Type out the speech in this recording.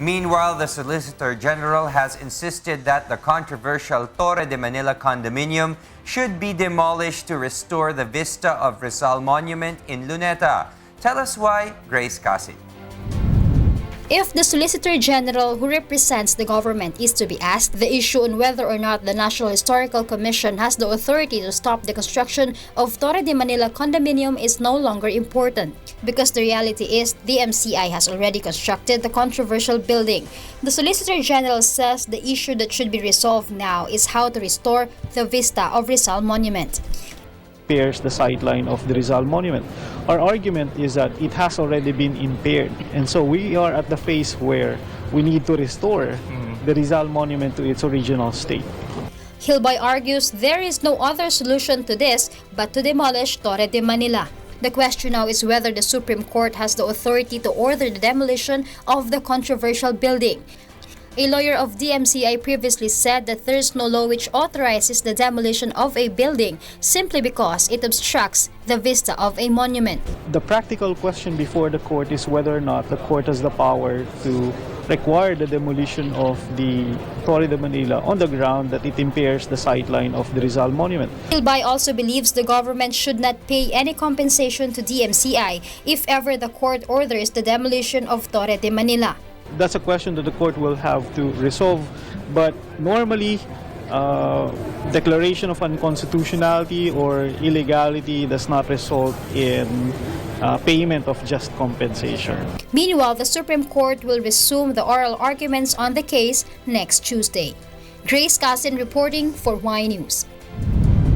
Meanwhile, the Solicitor General has insisted that the controversial Torre De Manila condominium should be demolished to restore the vista of Rizal Monument in Luneta. Tell us why, Grace Casit. If the Solicitor General who represents the government is to be asked, the issue on whether or not the National Historical Commission has the authority to stop the construction of Torre de Manila condominium is no longer important, because the reality is the MCI has already constructed the controversial building. The Solicitor General says the issue that should be resolved now is how to restore the vista of Rizal Monument. The sightline of the Rizal Monument. Our argument is that it has already been impaired, and so we are at the phase where we need to restore the Rizal Monument to its original state. Hilbay argues there is no other solution to this but to demolish Torre de Manila. The question now is whether the Supreme Court has the authority to order the demolition of the controversial building. A lawyer of DMCI previously said that there is no law which authorizes the demolition of a building simply because it obstructs the vista of a monument. The practical question before the court is whether or not the court has the power to require the demolition of the Torre de Manila on the ground that it impairs the sightline of the Rizal Monument. Hilbay also believes the government should not pay any compensation to DMCI if ever the court orders the demolition of Torre de Manila. That's a question that the court will have to resolve, but normally declaration of unconstitutionality or illegality does not result in payment of just compensation. Meanwhile, the Supreme Court will resume the oral arguments on the case next Tuesday. Grace Casit reporting for Y News.